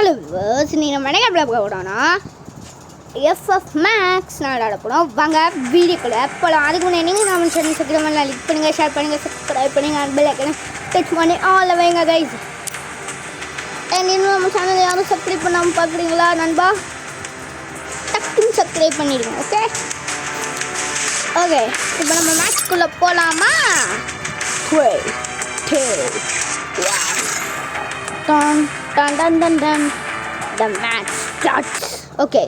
Hello நீங்கள் நம்ம என்ன கேப்ல போகணும்னா எஃப்எஃப் மேக்ஸ் நான் விளையாட போகிறோம். வாங்க வீடியோக்குள்ளே போகலாம். அதுக்கு முன்னாடி நீங்கள் நம்ம சேனல் சப்ஸ்கிரைப் லைக் பண்ணுங்கள், ஷேர் பண்ணுங்கள், சப்ஸ்கிரைப் பண்ணுங்கள், பெல் ஐக்கனை டச் பண்ணி ஆல் வைங்க கைஸ். இன்னும் நம்ம சேனல் யாரும் சப்ஸ்கிரைப் பண்ணாமல் பார்க்குறீங்களா நண்பா? டக்குன்னு சப்ஸ்கிரைப் பண்ணிடுங்க. ஓகே ஓகே இப்போ நம்ம மேக்ஸ்குள்ளே போகலாமா? 3 2 1 done done done done done. The match starts. Okay.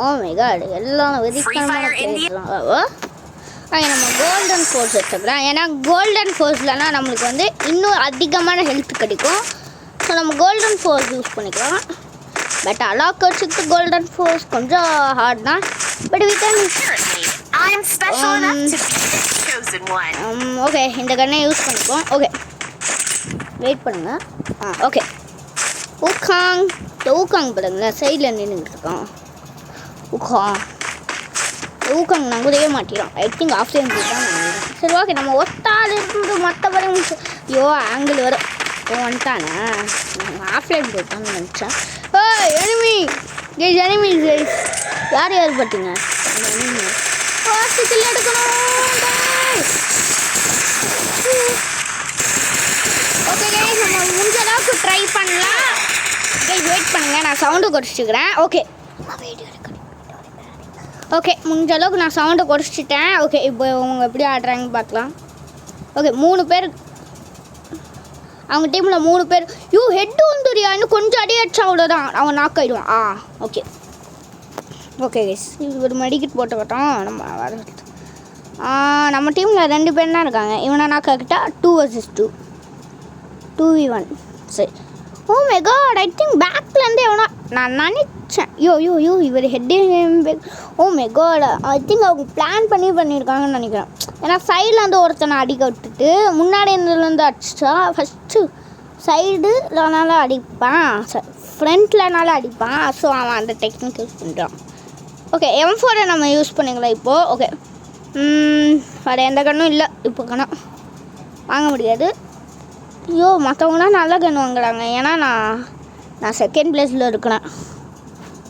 Oh my god. எல்லாம் வெறித்தனமான நம்ம கோல்டன் ஃபோர்ஸ் எடுத்துக்கலாம். ஏன்னா கோல்டன் ஃபோர்ஸ்லனா நம்மளுக்கு வந்து இன்னும் அதிகமான ஹெல்த் கிடைக்கும். ஸோ நம்ம கோல்டன் ஃபோர்ஸ் யூஸ் பண்ணிக்கலாம். பட் அலாக்கர்ஸுக்கு கோல்டன் ஃபோர்ஸ் கொஞ்சம் ஹார்ட் தான். பட் we can ஓகே இந்த கன்னை யூஸ் பண்ணிப்போம். ஓகே வெயிட் பண்ணுங்க. ஓகே ஊக்காங் பாருங்களேன், சைடில் நின்றுட்டு இருக்கான். ஊக்காங் நான் குதைய மாட்டேறோம். ஐ திங்க் ஆஃப் டைம் தான் நினைக்கிறேன். சரி ஓகே நம்ம ஒத்தாள் இருந்து மற்றபடி ஐயோ ஆங்கிள் வரும் வந்துட்டானே. ஆஃப்லைன் போட்டான்னு நினச்சேன். ஓ எனிமி கைஸ், எனிமி கைஸ். யார் பார்த்தீங்க? வாசிக்கல் எடுக்கணும். ஓகே கைஸ் நம்ம முடிஞ்ச அளவுக்கு ட்ரை பண்ணலாம். வெயிட் பண்ணுங்கள், நான் சவுண்டு குறைச்சிக்கிறேன். ஓகே ஓகே முடிஞ்ச அளவுக்கு நான் சவுண்டை குறைச்சிட்டேன். ஓகே இப்போ அவங்க எப்படி ஆடுறாங்கன்னு பார்க்கலாம். ஓகே 3 பேர் அவங்க டீமில் 3 பேர். ஹெட்டு வந்துடுறியா? இன்னும் கொஞ்சம் அடி அடிச்சா அவ்வளோதான், அவன் நாக் ஆகிடுவான். ஓகே ஓகே கைஸ் ஒரு மெடிக்கெட் போட்டு விட்டோம். நம்ம வர நம்ம டீமில் 2 பேர் தான் இருக்காங்க. இவனை நாக் ஆகிட்டா 2 vs 2 2v1. சரி. Oh my God, I think பேக்லேருந்தே எவனா நான் நினச்சேன். இவர் ஹெட்டே. Oh my God, I think அவங்க பிளான் பண்ணியிருக்காங்கன்னு நினைக்கிறேன். ஏன்னா சைட்லேருந்து ஒருத்தனை அடிக்க விட்டுட்டு முன்னாடி இருந்துலேருந்து அடிச்சிட்டா ஃபஸ்ட்டு சைடுலனால அடிப்பான், ஃப்ரண்ட்லனால அடிப்பான். ஸோ அவன் அந்த டெக்னிக் யூஸ் பண்ணுறான். ஓகே M4 நம்ம யூஸ் பண்ணிக்கலாம் இப்போது. ஓகே வேறு எந்த கண்ணும் இல்லை இப்போ. கணம் வாங்க முடியாது. மற்றவங்களாம் நல்ல கன் வாங்குறாங்க. ஏன்னா நான் செகண்ட் பிளேஸில் இருக்கிறேன்.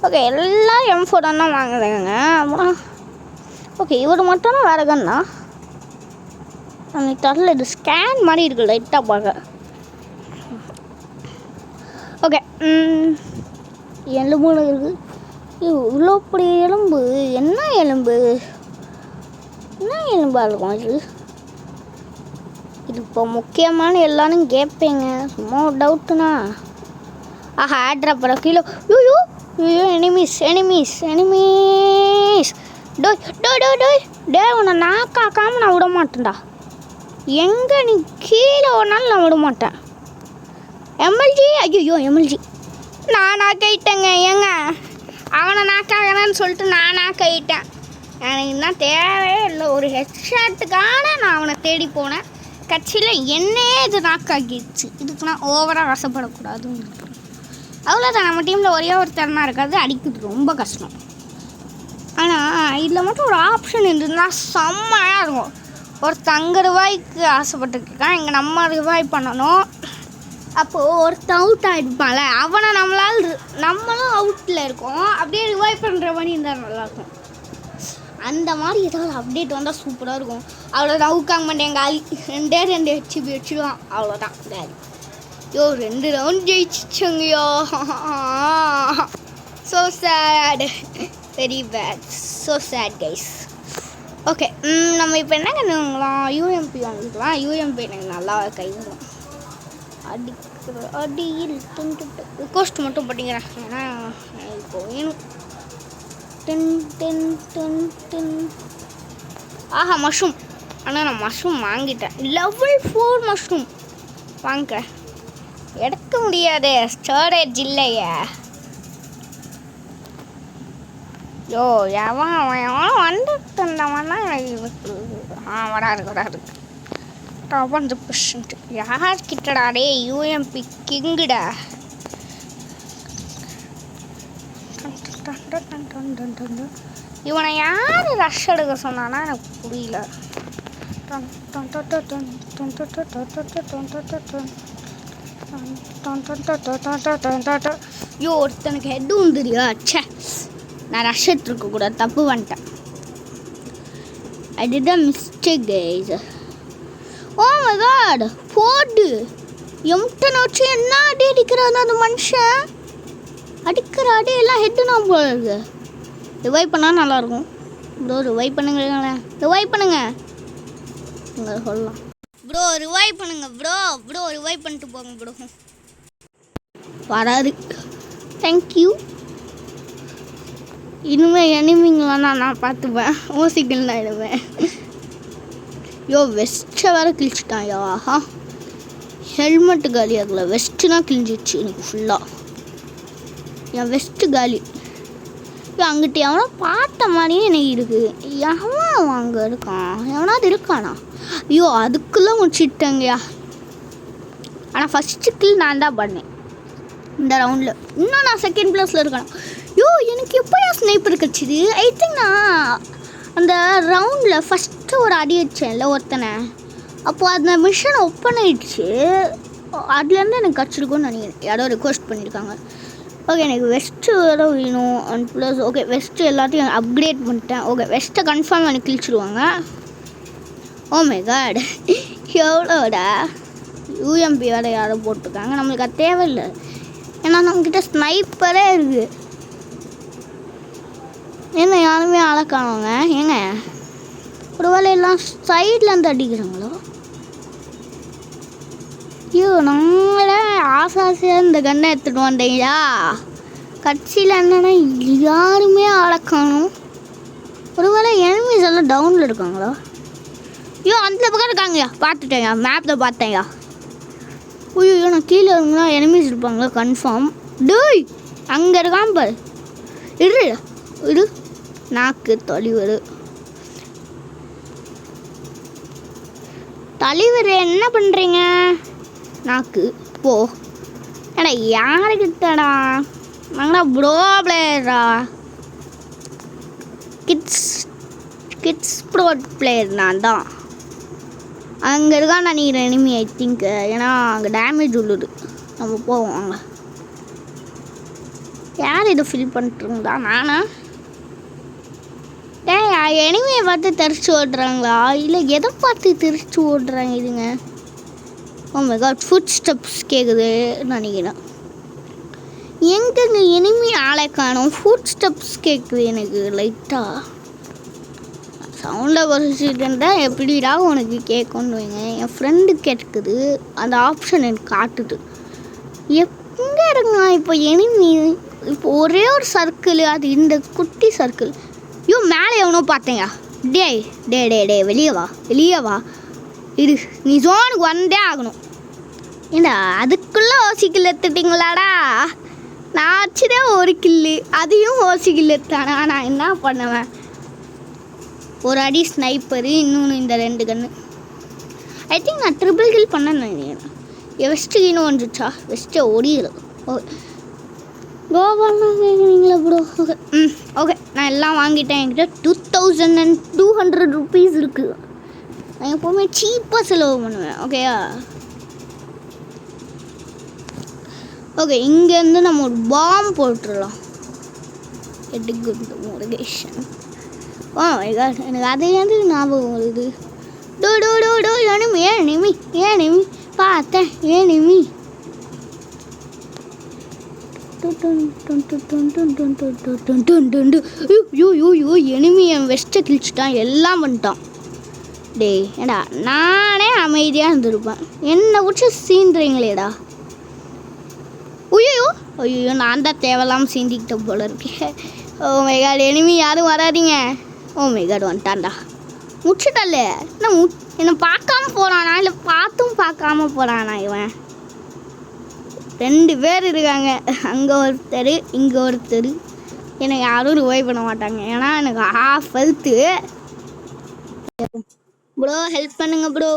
ஓகே எல்லாம் M4 தான் வாங்குறாங்க. அப்புறம் ஓகே இவர் மட்டும் தான் வேறு கன்னா எனக்கு தரல. இது ஸ்கேன் மாதிரி இருக்குது லைட்டாக பார்க்க. ஓகே எலும்பு இருக்குது. இவ்வளோ பெரிய எலும்பு. என்ன எலும்பாக இருக்கும் இது? இது இப்போ முக்கியமான எல்லாரும் கேட்பீங்க, சும்மா ஒரு டவுட்டுண்ணா. ஆட்ரப்பறம் கீழே. எனிமீஸ் டே உன்னை நாக்காக்காமல் நான் விட மாட்டேன்டா. எங்கே நீ கீழே ஒன்றாலும் நான் விட மாட்டேன். எம்எல்ஜி எம்எல்ஜி நான் நாக்கிட்டேங்க. ஏங்க அவனை நாக்காகறான்னு சொல்லிட்டு நான் நாக்கிட்டேன். எனக்கு இன்னும் தேவையே இல்லை. ஒரு ஹெட்ஷாட்டுக்கான நான் அவனை தேடி போனேன். கட்சியில் என்னையே இது நாக்காக்கிடுச்சு. இதுக்கு நான் ஓவராக ஆசைப்படக்கூடாதுன்னு. அவ்வளோதான். நம்ம டீமில் ஒரே ஒரு திறனா இருக்காது, அடிக்கிறது ரொம்ப கஷ்டம். ஆனால் இதில் மட்டும் ஒரு ஆப்ஷன் இருந்ததுன்னா செம்மையாக இருக்கும். ஒரு தங்க ரூபாய்க்கு ஆசைப்பட்டுருக்கான். இங்கே நம்ம ரிவாய் பண்ணணும். அப்போது ஒருத்தன் அவுட் ஆகிடுப்பான்ல, அவனை நம்மளும் அவுட்டில் இருக்கோம். அப்படியே ரிவாய் பண்ணுற மாதிரி இருந்தால் நல்லாயிருக்கும். அந்த மாதிரி ஏதாவது அப்டேட் வந்தால் சூப்பராக இருக்கும். அவ்வளோதான். ஊக்காங்க மாட்டேன் காலி. 2 ஹெச்பி வச்சுடுவான். அவ்வளோதான் காலி. 2 ரவுண்ட் ஜெயிச்சிச்சங்கய்யோ. So sad, very bad, so sad guys. Okay நம்ம இப்போ என்ன பண்ணுவாங்களாம்? யூஎம்பி வாங்கிக்கலாம். யூஎம்பி எனக்கு நல்லா கை வரும். அடியில் கோஸ்ட் மட்டும் போட்டிங்கிறேன். ஏன்னா இப்போ வேணும். மஷ்ரூம். ஆனால் நான் மஷ்ரூம் வாங்கிட்டேன். லெவல் 4 மஷ்ரூம் வாங்கிக்கிறேன். எடுக்க முடியாது, ஸ்டோரேஜ் இல்லையா? எவன் வந்துட்டு இருந்தவன்னா எனக்கு வராது. 100% யார்கிட்டடா? டே யூஎம்பி கிங்குடா. இவனை யார் ரஷ் எடுக்க சொன்னானா எனக்கு புரியல. ஐயோ ஒருத்தனுக்கு ஹெட் வந்துரியா ச்சே நான் ரஷ் எடுத்துருக்கக்கூடாது தப்பு பண்ணிட்டேன். I did a mistake guys. Oh my god போடு எம்டன் வச்சு என்ன அடி அடிக்கிறான் அந்த மனுஷன். அடிக்கிற அடி எல்லாம் ஹெட்டு நான் போல இருக்கு. ரிவைவ் பண்ணால் நல்லாயிருக்கும் ப்ரோ. ரிவைவ் பண்ணுங்களேன், ரிவைவ் பண்ணுங்க சொல்லலாம் ப்ரோ. ரிவைவ் பண்ணுங்க ப்ரோ ரிவைவ் பண்ணிட்டு போங்க ப்ரோ. வராது தேங்க்யூ. இனிமேல் எனிமிங்களாம் நான் பார்த்துப்பேன். ஓசிக்கல் நான் இடுவேன். யோ வெஸ்ட்டை வேறு கிழிச்சிட்டான் யா. ஆஹா ஹெல்மெட்டு காலி ஆகல, வெஸ்ட்டுனா கிழிஞ்சிச்சு எனக்கு ஃபுல்லாக. என் வெஸ்ட்டு காலி. அங்கிட்ட எவனோ பார்த்த மாதிரியே எனக்கு இருக்குது. எவன் அங்கே இருக்கான், எவனாவது இருக்கானா? ஐயோ அதுக்குள்ளே முடிச்சிட்டேங்கய்யா. ஆனால் ஃபஸ்ட்டு கில் நான் தான் பண்ணேன் இந்த ரவுண்டில். இன்னும் நான் செகண்ட் ப்ளேஸில் இருக்கேன். ஐயோ எனக்கு எப்போயா ஸ்னைப்பர் கிடச்சிது? ஐ திங்க் நான் அந்த ரவுண்டில் ஃபஸ்ட்டு ஒரு அடி அடித்தேன்ல ஒருத்தனை, அப்போது அந்த மிஷன் ஓப்பன் ஆகிடுச்சு. அதுலேருந்து எனக்கு கிடச்சிருக்குன்னு நினைக்கிறேன். யாரோ ரிக்வெஸ்ட் பண்ணியிருக்காங்க. ஓகே எனக்கு வெஸ்ட்டு வேறு வேணும் அண்ட் ப்ளஸ் ஓகே வெஸ்ட்டு எல்லாத்தையும் அப்கிரேட் பண்ணிட்டேன். ஓகே வெஸ்ட்டை கன்ஃபார்ம் எனக்கு கிழிச்சிடுவாங்க. ஓ மை காட் எவ்வளோடா யூஎம்பி வேறு யாரோ போட்டிருக்காங்க. நம்மளுக்கு அது தேவையில்லை, ஏன்னா நம்மக்கிட்ட ஸ்னைப்பரே இருக்குது. என்ன யாருமே ஆளை காணுவாங்க. ஏங்க ஒரு வேலை எல்லாம் சைட்லேருந்து அடிக்கிறாங்களோ? ஐயோ நம்மளே ஆசாசியாக இந்த கண்ணை எடுத்துகிட்டு வந்தீங்களா? கட்சியில் என்னென்னா யாருமே ஆளை காணும். ஒரு வேளை எனிமீஸ் எல்லாம் டவுனில் இருக்காங்களோ? ஐயோ அந்த பக்கம் இருக்காங்கய்யா, பார்த்துட்டேங்க மேப்பில் பார்த்தேங்க. ஐயோ நான் கீழே இருந்தா எனிமீஸ் இருப்பாங்களா கன்ஃபார்ம். டேய் அங்கே இருக்கான் பாரு. இரு நாக்கு தலைவர் என்ன பண்ணுறீங்க? நாக்கு போ. ஏடா யாருக்கிட்டடா? நாங்கடா ப்ரோ பிளேயரா, கிட்ஸ் ப்ரோ பிளேயர் நான் தான். அங்கே இருக்கா நினைக்கிறேன் எனிமி ஐ திங்க். ஏன்னா அங்கே டேமேஜ் உள்ளது. நம்ம போவோம் அங்கே. யார் இதை ஃபில் பண்ணிட்டுருங்களா? நானா? எனிமையை பார்த்து தெரிச்சு ஓடுறாங்களா இல்லை எதை பார்த்து தெரிச்சு ஓடுறாங்க இதுங்க? Oh my god footsteps கேட்குது நினைக்கிறேன். எங்கெங்க எனிமி ஆளை காணும், ஃபுட் ஸ்டெப்ஸ் கேட்குது எனக்கு லைட்டாக. சவுண்டை குறைச்சிட்டுருந்தா எப்படிடா உனக்கு கேட்கணுன்னு வைங்க. என் ஃப்ரெண்டு கேட்குது, அந்த ஆப்ஷன் எனக்கு காட்டுது. எங்கே இருங்க இப்போ எனிமி? இப்போ ஒரே ஒரு சர்க்கிள், அது இந்த குட்டி சர்க்கிள். ஐயோ மேலே எவனோ பார்த்தேங்க. டே வெளியே வா. இது நீ ஜோனுக்கு வந்தே ஆகணும். ஏண்டா அதுக்குள்ளே ஓசிக்கில் எடுத்துட்டிங்களாடா? நான் வச்சுதான் ஒரு கில்லு, அதையும் ஓசிக்கில் எடுத்தானா? நான் என்ன பண்ணுவேன்? ஒரு அடி ஸ்னைப்பரு, இன்னொன்று இந்த 2 கன்று. ஐ திங்க் நான் ட்ரிபிள் கில் பண்ணேன்னு நினைக்கிறேன். வெஸ்ட்டு இன்னும் வந்துச்சா? வெஸ்ட்டை ஓடிடுது. ஓகே கோபாலாம் கேட்குறீங்களா ப்ரோ? ஓகே ஓகே நான் எல்லாம் வாங்கிட்டேன். என்கிட்ட 2200 ருபீஸ் இருக்குது. நான் எப்போவுமே சீப்பாக செலவு பண்ணுவேன். ஓகேயா? ஓகே இங்கேருந்து நம்ம ஒரு பாம் போட்டுடலாம். எடுக்கு மோட்டிவேஷன். ஓ மை காட் எனக்கு அதையாவது ஞாபகம் வருது. டோ ஏனிமி பார்த்தேன் ஏனிமி. எனிமி என் வெஸ்ட்டை கிழிச்சிட்டான், எல்லாம் பண்ணிட்டான். டே ஏடா நானே அமைதியாக இருந்திருப்பேன், என்னை பிடிச்சி சீந்துறீங்களேடா. ஐயோ நான் தான் தேவையில்லாமல் சீந்திக்கிட்ட போல இருக்கேன். ஓ மை காட் எனிமி யாரும் வராதிங்க. ஓ மை காட் வந்துட்டான்டா. முடிச்சுட்டல்ல என்னை பார்க்காம போகிறானா இல்லை பார்த்தும் பார்க்காம போகிறானா? இவன் 2 பேர் இருக்காங்க, அங்கே ஒருத்தர் இங்கே ஒருத்தர். என்னை யாரும் ரிவைவ் பண்ண மாட்டாங்க, ஏன்னா எனக்கு ஹாஃப் ஹெல்த்து. ப்ரோ ஹெல்ப் பண்ணுங்க ப்ரோ.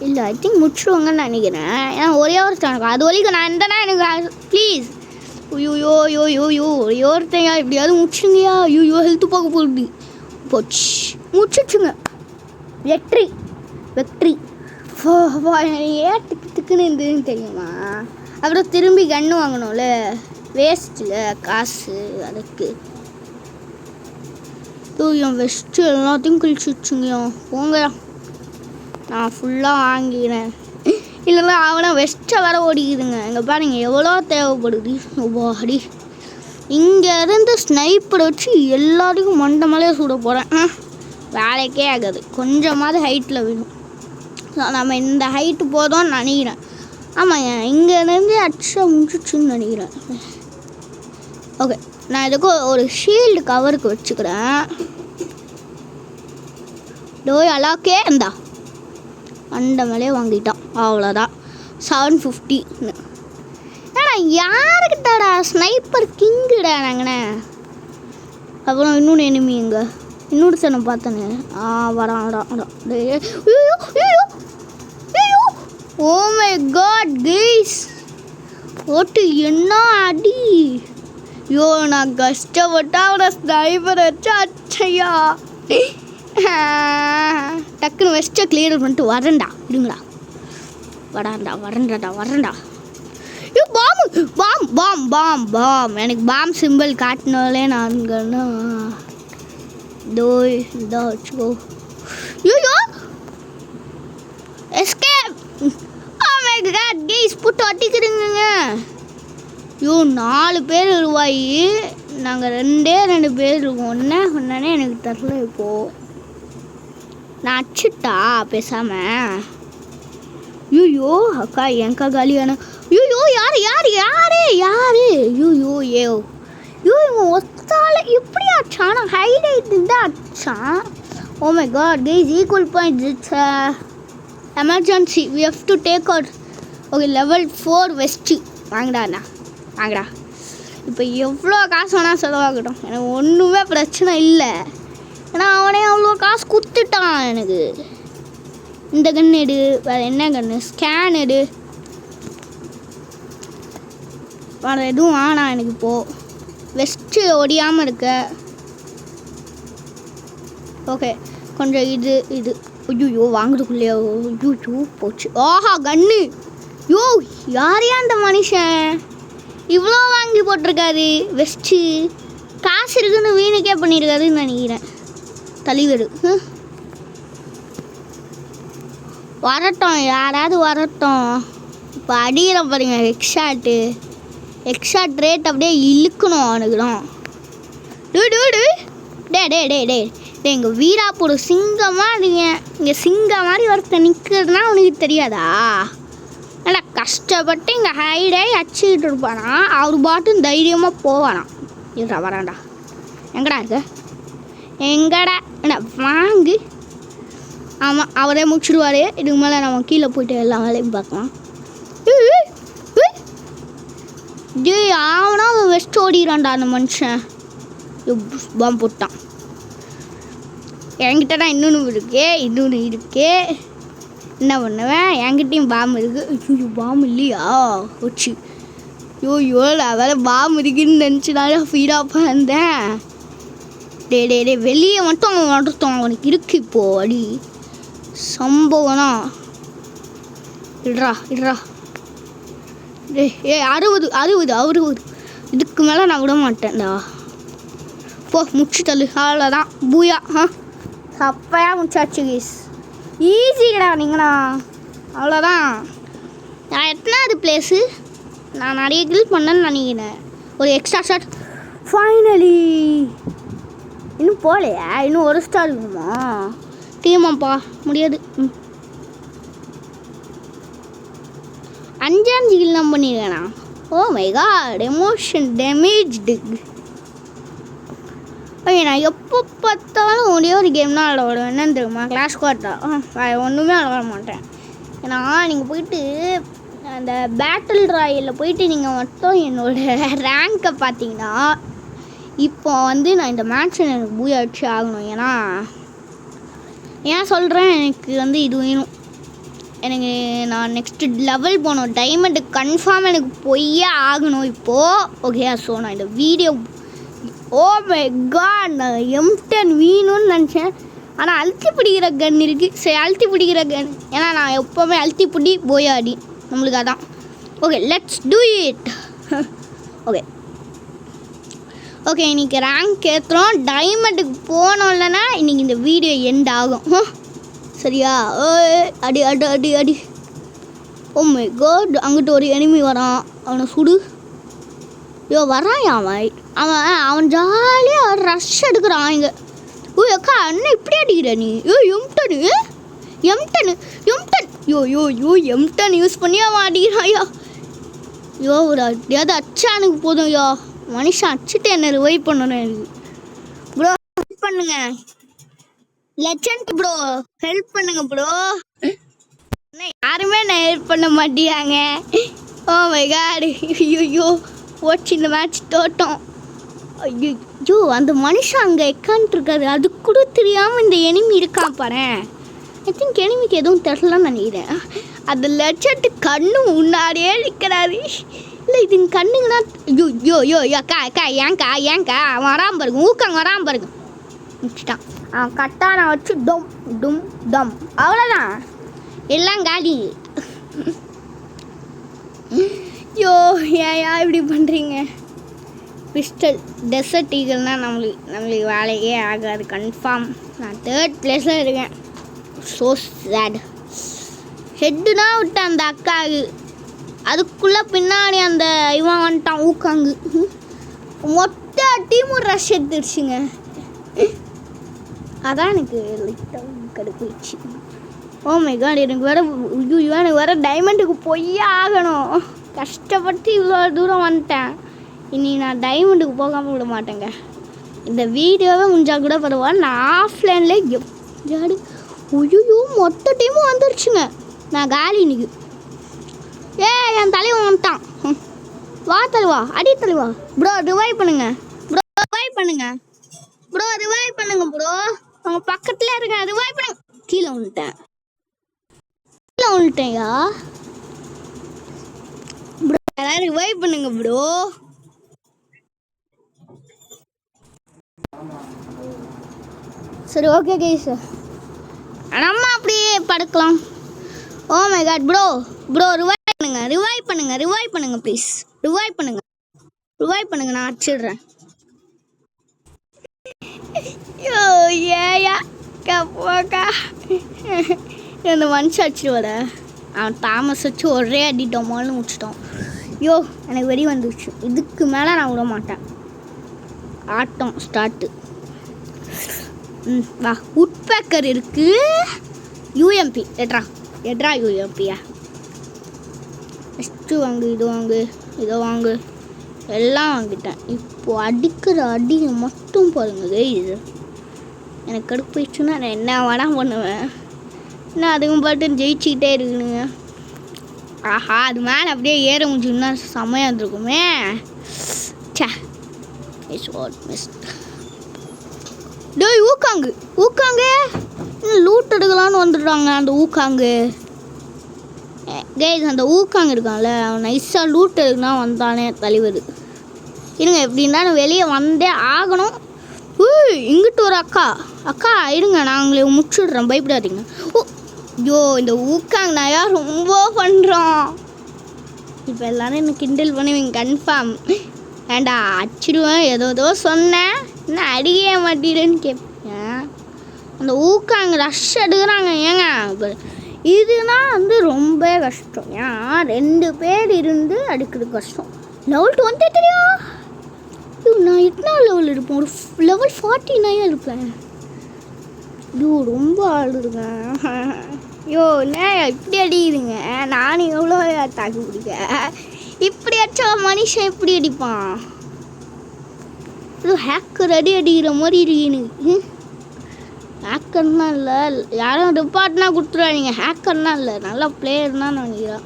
இல்லை ஐ திங்க் முடிச்சுடுவாங்கன்னு நினைக்கிறேன், ஏன்னா ஒரே ஒருத்தன் அது வரைக்கும் நான் இருந்தேன்னா எனக்கு ப்ளீஸ். ஐயோ ஒருத்தையா எப்படியாவது முடிச்சுங்கயா. ஐயோ ஹெல்த்து பார்க்க போகுது. போச்சு முடிச்சுச்சுங்க. வெற்றி ஏன் திக்குன்னு இருந்ததுன்னு தெரியுமா? அப்புறம் திரும்பி கன்று வாங்கணும்ல, வேஸ்ட்டில் காசு அதுக்கு. என் வெஸ்ட்டு எல்லாத்தையும் கிழிச்சிச்சுங்கய்யா. போங்கய்யா, நான் ஃபுல்லாக வாங்கிக்கிறேன். இல்லைன்னா அவனை வெஸ்ட்டை வர ஓடிக்குதுங்க. இங்கே பாருங்க எவ்வளோ தேவைப்படுது. வாடி, இங்கேருந்து ஸ்னைப்பரை வச்சு எல்லாத்துக்கும் மண்டை மேலேயே சுட போகிறேன். வேலைக்கே ஆகாது, கொஞ்சமாவது ஹைட்டில் வேணும். நம்ம இந்த ஹைட்டு போதும்னு நினைக்கிறேன். ஆமாங்க, இங்கேருந்து அடிச்சா முடிச்சுன்னு நினைக்கிறேன். ஓகே, நான் இதுக்கு ஒரு ஷீல்டு கவருக்கு வச்சுக்கிறேன். டோய் அலாக்கே இருந்தா அந்த மேலே வாங்கிட்டான். அவ்வளோதான், 750. ஏன்னா யாருக்கிட்டடா ஸ்னைப்பர் கிங்குடா நாங்கண்ணே. அப்புறம் இன்னொன்று எனிமி எங்க இன்னொரு சனை பார்த்தேன்னு வரான். ஓ மை காட் கைஸ், ஓட்டு என்ன அடி. நான் கஷ்டப்பட்டா அவனை ஸ்னைப்பர் வச்சு அச்சையா. டக்குன்னு வெஸ்ட்டை கிளியர் பண்ணிட்டு வரேன்டா. இருங்களா, வரேன்டா. பாம் எனக்கு பாம் சிம்பிள் காட்டினாலே நான் இதோ வச்சுக்கோ. Escape. Oh my God guys, புட்டு அட்டிக்கிறீங்க. 4 பேர் ரூபாய், நாங்கள் 2 பேர் இருக்கோம். ஒன்னே எனக்கு தரல. இப்போது நான் அடிச்சுட்டா பேசாம. அக்கா எங்கக்கா காலியான. யாரு இவன் ஒத்தால இப்படி அடிச்சான். ஹைலைட் தான் அடிச்சான். Oh my God guys, equal point. It's emergency, we have to take out. Okay, level 4 west வாங்கடா. இப்போ எவ்வளோ காசு வேணால் செலவாகட்டும், எனக்கு ஒன்றுமே பிரச்சனை இல்லை. ஏன்னா அவனே அவ்வளோ காசு கொடுத்துட்டான் எனக்கு. இந்த கன்று எடு, வேறு என்ன கன்று, ஸ்கேன் எடு, வேறு எதுவும் வேணாம் எனக்கு. இப்போது வெஸ்ட்டு ஒடியாமல் இருக்க. ஓகே, கொஞ்சம் இது வாங்குறதுக்குள்ளேயோ போச்சு. ஆஹா கன்று. யாரையா அந்த மனுஷன் இவ்வளோ வாங்கி போட்டிருக்காரு. வெஸ்ட்டு காசு இருக்குன்னு வீணுக்கே பண்ணியிருக்காருன்னு நினைக்கிறேன். தலைவர் வரட்டும், யாராவது வரட்டும். இப்போ அடிக்கிற பாருங்க எக்ஸாட் ரேட் அப்படியே இழுக்கணும் அவனுக்குதான். டே எங்கள் வீராப்பூர் சிங்கமாக இருக்கீங்க. இங்கே சிங்கம் மாதிரி ஒருத்தர் நிற்கிறதுனா உனக்கு தெரியாதா? ஏன்னா கஷ்டப்பட்டு இங்கே ஹைடாகி அடிச்சுக்கிட்டு இருப்பானா, அவர் பாட்டும் தைரியமாக போவானா. வரான்டா. எங்கடா இருக்க? எங்கடா என்ன வாங்கு. ஆமாம், அவரே முடிச்சிடுவார். இதுக்கு மேலே நம்ம கீழே போய்ட்டு எல்லா வேலையும் பார்க்கலாம். ஆவனா அவன் வெஸ்ட் ஓடிறான்டா அந்த மனுஷன். பாம்பு போட்டான். என்கிட்ட தான் இன்னொன்று இருக்கே. என்ன பண்ணுவேன், என்கிட்டையும் பாம்பு இருக்குது. பாம்பு இல்லையா? வச்சு நான் வேறு பாம்பு இருக்குன்னு நினச்சினாலே ஃபீடாக இருந்தேன். டே வெளியே மட்டும் அவன் நடத்தான். அவனுக்கு இருக்கு இப்போது அடி சம்பவம்னா. இட்ரா 60 இதுக்கு மேலே நான் விட மாட்டேன்டா. போ முடிச்சு தள்ளு. அவ்வளோதான், பூயா. சப்பையாக முடிச்சாச்சு கீஸ். ஈஸிடா நீங்கண்ணா. அவ்வளோதான். நான் எத்தனாவது பிளேஸு? நான் நிறைய கில் பண்ணேன்னு நினைக்கிறேன். ஒரு எக்ஸ்ட்ரா ஷாட். ஃபைனலி இன்னும் போகலையா? இன்னும் 1 ஸ்டார் இருக்குமா? டீமாப்பா முடியாது. 5 கில் நான் பண்ணியிருக்கேண்ணா. Oh my God, emotion damaged. Okay, நான் எப்போ பார்த்தாலும் ஒரே ஒரு கேம் தான் விளாடுவேன். என்னன்னு தெரியுமா? கிளாஷ் ஸ்குவாட் தான். ஒன்றுமே விளாட மாட்டேன். ஏன்னா நீங்கள் போயிட்டு அந்த பேட்டில் ராயலில் போயிட்டு நீங்கள் மட்டும் என்னோடய ரேங்கை பார்த்தீங்கன்னா, இப்போ வந்து நான் இந்த மேட்ச் எனக்கு பூயா அடிச்சு ஆகணும். ஏன் சொல்கிறேன், எனக்கு வந்து இது வேணும். எனக்கு நான் நெக்ஸ்ட்டு லெவல் போகணும். டைமண்டு கன்ஃபார்ம் எனக்கு போயே ஆகணும் இப்போது. ஓகே, ஸோ நான் இந்த வீடியோ, ஓ மை காட், நான் M10 வீணும்னு நினச்சேன். ஆனால் அழுத்தி பிடிக்கிற கன் இருக்குது. சரி அழுத்தி பிடிக்கிற கன், ஏன்னா நான் எப்போவுமே அழுத்தி பிடி போயாடி நம்மளுக்கு அதான். Okay let's do it. Okay okay இன்றைக்கி ரேங்க் ஏற்றுறோம். டைமண்டுக்கு போனோம் இல்லைன்னா இன்றைக்கி இந்த வீடியோ எண்ட் ஆகும். சரியா? அடி அடி அடி அடி. ஓ மை காட், அங்கிட்ட ஒரு எனிமி வரான். அவனை சுடு. யோ வரான் அவன் ஜாலியாக ரஷ் எடுக்கிறான் இங்கே. ஓ அக்கா அண்ணன் இப்படி அடிக்கிற நீ? எம்டன் எம்டன் யூஸ் பண்ணி அவன் அடிக்கிறான்யா. ஒரு அப்படியாவது அச்சா எனக்கு போதும் யோ. மனுஷன் அடிச்சுட்டு என்ன ரிவைவ் பண்ணணும் எனக்கு. ப்ரோ ஹெல்ப் பண்ணுங்க, லெஜண்ட் ப்ரோ ஹெல்ப் பண்ணுங்க ப்ரோ. யாருமே நான் ஹெல்ப் பண்ண மாட்டேங்காங்க. ஓ மை காட், ஐயோ போச்சு இந்த மேட்ச் தோட்டம். ஐயோ அந்த மனுஷன் அங்கே உட்காந்துருக்காரு, அது கூட தெரியாமல் இந்த எனிமி இருக்கான் பாரு. ஐ திங்க் எனிமிக்கு எதுவும் தெரிலன்னு நினைக்கிறேன். அந்த லெஜண்ட் கண்ணு முன்னாடியே நிற்கிறாரு. இல்லை இது கண்ணுங்கன்னா ஐயோ அக்கா ஏங்கா வராமல் பாருங்க, ஊக்காங்க வராமல் பாருங்க. முடிச்சிட்டான் அவன். கட்டான வச்சு டொம் டும் டம், அவ்வளோதான் எல்லாம் காலி. ஐயோ ஏயா இப்படி பண்ணுறீங்க? பிஸ்டல் டெசர்ட் ஈகிள்னால் நம்மளுக்கு வேலையே ஆகாது கன்ஃபார்ம். நான் 3rd பிளேஸில் இருக்கேன். So sad. ஹெட்டுனா விட்டேன் அந்த அக்காவுக்கு, அதுக்குள்ளே பின்னாடி அந்த இவன் வந்துட்டான் ஊக்காங்கு. மொத்த டீமும் ரஷ் எடுத்துடுச்சுங்க. அதான் எனக்கு லைட்டாக கடுப்பிடுச்சு. ஓ மை காட், எனக்கு வேறு டைமண்டுக்கு போயே ஆகணும். கஷ்டப்பட்டு இவ்வளோ தூரம் வந்துட்டேன். இனி நான் டைமண்டுக்கு போகாமல் விட மாட்டேங்க. இந்த வீடியோவே முடிஞ்சால் கூட பரவாயில்ல. நான் ஆஃப்லைன்லேயே யாரு ஐயோ மொத்த டீமும் வந்துருச்சுங்க. நான் காலி இன்னைக்கு. என் தலைவன் வந்துட்டான். வா தலைவா, அடி தலைவா. ப்ரோ ரிவைவ் பண்ணுங்க ப்ரோ, ரிவைவ் பண்ணுங்க ப்ரோ, ரிவைவ் பண்ணுங்க ப்ரோ. அவங்க பக்கத்தில் இருக்க ரிவைவ் பண்ணுங்க. கீழே வந்துட்டேன்யா ப்ரோ, எல்லாரும் ரிவைவ் பண்ணுங்க ப்ரோ. சரி ஓகே கைஸ், நம்ம அப்படியே படுக்கலாம். Oh my God bro revive பண்ணுங்க ப்ளீஸ். ரிவைவ் பண்ணுங்க நான் அடிச்சிடுறேன். ஐயோ ஏயா போக்கா இந்த மனுஷன் அடிச்சிடுவாட. அவன் தாமஸ் வச்சு ஒரே அடிட்டோமான்னு முடிச்சிட்டோம். ஐயோ எனக்கு வெறி வந்துடுச்சு. இதுக்கு மேலே நான் விட மாட்டேன். ஆட்டம் ஸ்டார்ட்டு. வா உட்பேக்கர் இருக்கு. யூஎம்பி எட்ரா யூஎம்பியா. ஃபஸ்ட்டு வாங்கு, இதை வாங்கு எல்லாம் வாங்கிட்டேன். இப்போது அடிக்கிற அடி மட்டும் பாருங்க. இது எனக்கு கடுப்பு போயிடுச்சுன்னா நான் என்ன வேணால் பண்ணுவேன். இன்னும் அதுவும் பாட்டு ஜெயிச்சுக்கிட்டே இருக்குனுங்க. ஆஹா அது மேலே அப்படியே ஏற முடிஞ்சுன்னா செம்மையாக இருந்திருக்குமே. சே இட்ஸ் வாட் மிஸ். டேய் ஊக்காங்க லூட் எடுக்கலான்னு வந்துடுறாங்க. அந்த ஊக்காங்கு கைஸ், அந்த ஊக்காங்க இருக்கான்ல, அவன் நைஸாக லூட் எடுக்குனா வந்தானே தலைவர். இருங்க எப்படின்னா வெளியே வந்தே ஆகணும். இங்கிட்டு ஒரு அக்கா இருங்க, நான் உங்களை முடிச்சுடுறேன், பயப்படாதீங்க. ஐயோ இந்த ஊக்காங்க நாயா ரொம்ப பண்ணுறோம். இப்போ எல்லோரும் எனக்கு கிண்டல் பண்ணுவீங்க கன்ஃபார்ம். ஏண்டா அடிச்சிடுவேன் ஏதோ சொன்னேன், இன்னும் அடிக்கவே மாட்டேன்னு கேட்பேன். அந்த ஊக்காங்க ரஷ் எடுக்கிறாங்க. ஏங்க இதுனா ரொம்ப கஷ்டம். ஏன் 2 பேர் இருந்து அடுக்கிறது கஷ்டம். லெவல் 23 நான் 8வது லெவல் இருப்பேன். ஒரு லெவல் 49 இருப்பேன். ரொம்ப ஆளுருங்க. என்ன இப்படி அடிக்குதுங்க? நானும் எவ்வளோ தாக்கு பிடிக்க. இப்படி அடிச்சா மனுஷன் இப்படி அடிப்பான். இது ஹேக்கர் அடிக்கிற மாதிரி இருக்கு. ஹேக்கர்னா இல்லை, யாரும் டிபார்ட்னா கொடுத்துருவாங்க. ஹேக்கர்னா இல்லை, நல்லா பிளேயர்னா நினைக்கிறேன்.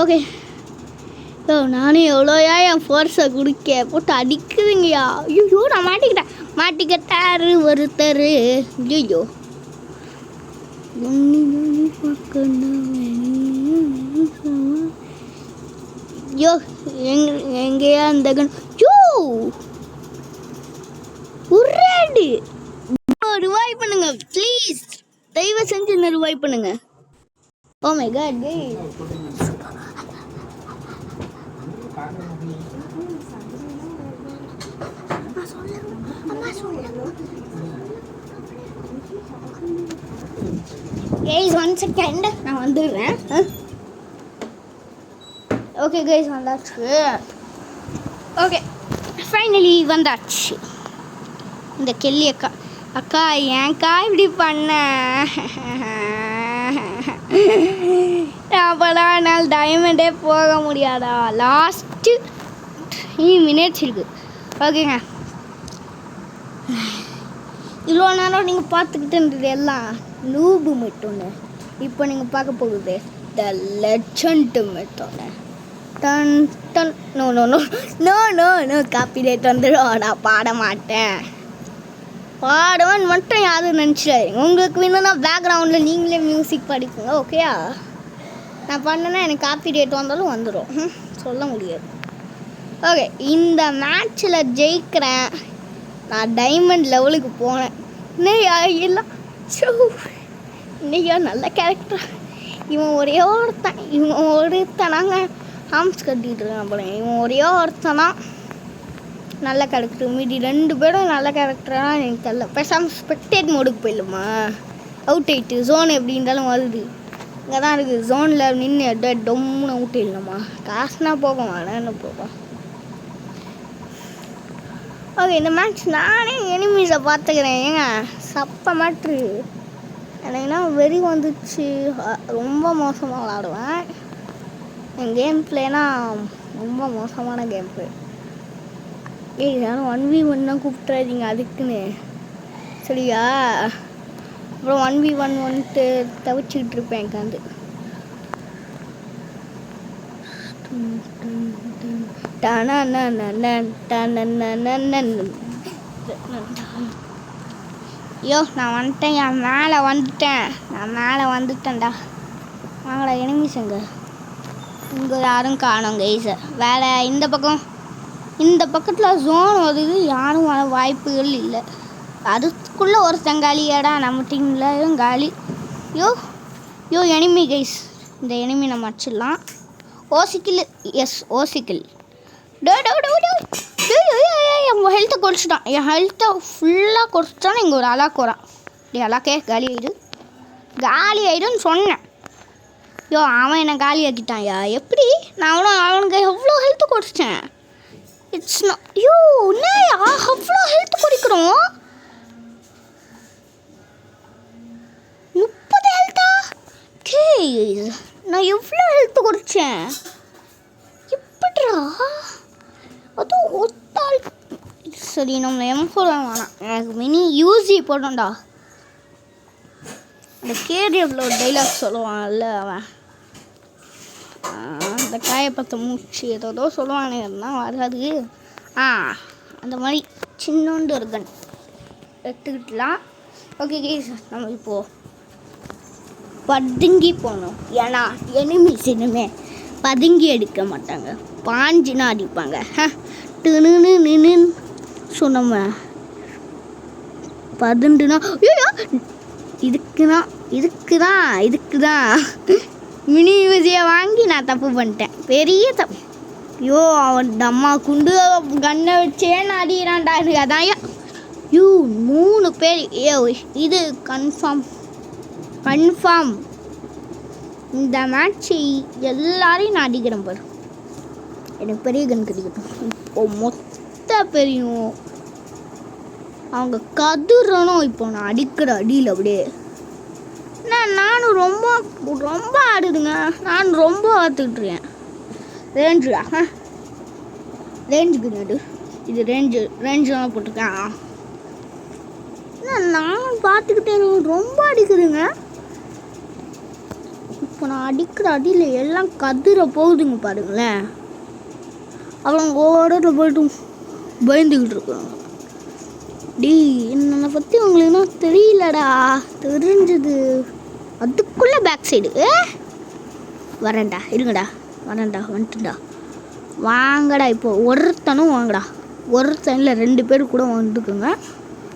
ஓகே நானும் எவ்வளோயா என் ஃபோர்ஸை குடிக்க போட்டு அடிக்குதுங்கய்யா. ஐயோ நான் மாட்டிக்கிட்டாரு ஒருத்தர். ஐயோ ஐயோ எங்கேயா அந்த ரிவைவ் ரிவைவ் பண்ணுங்க ப்ளீஸ். தயவு செஞ்சு என்ன ரிவைவ் பண்ணுங்க. Oh my God guys. Guys, 1 second. நான் வந்துடுறேன். ஓகே கைஸ் வந்தாச்சு. ஓகே ஃபைனலி வந்தாச்சு. இந்த கெல்லி அக்கா அக்கா ஏன்க்கா இப்படி பண்ண? அப்போலாம் என்னால் டைமண்டே போக முடியாதா? லாஸ்ட்டு 3 minutes இருக்குது. ஓகேங்க, இவ்வளோ நேரம் நீங்கள் பார்த்துக்கிட்டு இருந்தது எல்லாம் நூபு மெட்டோன்னு. இப்போ நீங்கள் பார்க்க போகுது த லெஜண்ட் மெட்டோன்னு. டன் டன். No no no no no no copyright வந்துடும். நான் பாட மாட்டேன். பாடுவேன் மட்டும் யாரும் நினச்சிடாதீங்க. உங்களுக்கு வேணும்னா பேக்ரவுண்டில் நீங்களே மியூசிக் படிப்பீங்க. ஓகேயா? நான் பண்ணேன்னா எனக்கு காப்பிரைட் வந்தாலும் வந்துடும். சொல்ல முடியாது. ஓகே, இந்த மேட்ச்சில் ஜெயிக்கிறேன். நான் டைமண்ட் லெவலுக்கு போனேன். இன்னையா எல்லாம் இன்னையா நல்ல கேரக்டர். இவன் ஒரே ஒருத்தனாங்க ஹாம்ஸ் கட்டிகிட்டு இருக்கான் போல. இவன் ஒரே ஒருத்தனா நல்ல கேரக்டர். மீதி 2 பேரும் நல்ல கேரக்டராக எனக்கு தெரியல. பேசாமல் ஸ்பெக்டேட் மோடுக்கு போயிடலாமா? அவுட் ஆயிட்டு ஜோன் எப்படி இருந்தாலும் வருது. இங்கே தான் இருக்குது. ஜோனில் நின்று டொம்முன்னு அவுட் ஆயிடலாமா? காசுனா போகும், வேணான்னு போகும். ஓகே, இந்த மேட்ச் நானே எனிமீஸை பார்த்துக்கிறேன். ஏங்க சப்ப மேட்ரு. எனக்குன்னா வெறி வந்துச்சு. ரொம்ப மோசமாக விளாடுவேன். என் கேம் பிளேனா ரொம்ப மோசமான கேம் பிளே. யாரும் 1v1 தான் கூப்பிட்றாதீங்க அதுக்குன்னு சரியா? அப்புறம் 1v1 வந்துட்டு தவிச்சிக்கிட்டு இருப்பேன் உட்காந்து. ஐயோ நான் வந்துட்டேன். என் மேலே வந்துட்டேன்டா. வாங்கடா எனிமீஸ் எங்க? இங்கே யாரும் காணோம் கைஸை. வேலை இந்த பக்கத்தில் ஜோன் வருது. யாரும் வர வாய்ப்புகள் இல்லை. அதுக்குள்ளே ஒருத்தன் காலியாடா. நம்ம டீமில் காலி. யோ எனிமி கைஸ். இந்த எனிமி நம்ம அடிச்சிடலாம். ஓசிக்கில். எஸ் ஓசிக்கில். என் ஹெல்த்தை குறைச்சிட்டான். என் ஹெல்த்தை ஃபுல்லாக குறைச்சிட்டான். இங்கே ஒரு அலாக்கு வரான். அலாக்கே காலி ஆயிடுன்னு சொன்னேன். அவன் என்னை காலி ஆக்கிட்டான்யா. எப்படி? நான் அவனுக்கு எவ்வளோ ஹெல்த்து குறைச்சேன். இட்ஸ் என்னையா அவ்வளோ ஹெல்த் குறைக்கிறோம்? 30 ஹெல்த்தா? நான் எவ்வளோ ஹெல்த்து குறைச்சேன்? எப்படிரா? அதுவும் ஒத்தாள். சரி, நம்ம M4 வேணாம். எனக்கு மினி யூசி போட்டோம்டா. அந்த கேரியரில் டைலாக் சொல்லுவான்ல அவன், அந்த காயப்பத்த மூச்சு ஏதோ சொல்லுவானே, தான் வராது. அந்த மாதிரி சின்னோண்டு ஒரு கன் எடுத்துக்கிட்டலாம். ஓகே கேஸ், நம்ம இப்போது பதுங்கி போகணும். ஏன்னா எனிமீஸ் இனிமே பதுங்கி அடிக்க மாட்டாங்க, பாஞ்சினா அடிப்பாங்க. நின்று ஸோ நம்ம பதுண்டுனா இதுக்கு தான் மினி யூசியை வாங்கி நான் தப்பு பண்ணிட்டேன். பெரிய தப்பு. அவன் டம்மா குண்டு கண்ணை வச்சே நான் அடிக்கிறான்டா. அதான் 3 பேர். இது கன்ஃபார்ம். இந்த மேட்ச்சு எல்லாரையும் நான் அடிக்கிறேன் பாரு. எனக்கு பெரிய கன் கிடைக்கட்டும். இப்போ மொத்த பெரியும் அவங்க கதுறணும். இப்போ நான் அடிக்கிற அடியில் அப்படியே நானும் ரொம்ப ஆடுதுங்க. நான் ரொம்ப ஆத்துக்கிட்டுருக்கேன். ரேஞ்சுக்கு நடு இது ரேஞ்சு தான் போட்டிருக்கேன். நான் பார்த்துக்கிட்டே ரொம்ப அடிக்குதுங்க. இப்போ நான் அடிக்கிற அடியில் எல்லாம் கதிர போகுதுங்க பாருங்களேன். அவங்க ஓடல போய்ட்டு பயந்துக்கிட்டு இருக்காங்க. என்னை பற்றி உங்களுக்கு தெரியலடா. தெரிஞ்சது அதுக்குள்ளே பேக் சைடு வரேன்டா. இருங்கடா, வந்துட்டுடா. வாங்கடா. இப்போ ஒருத்தனும் வாங்கடா. ஒருத்தனில் 2 பேர் கூட வந்துக்குங்க.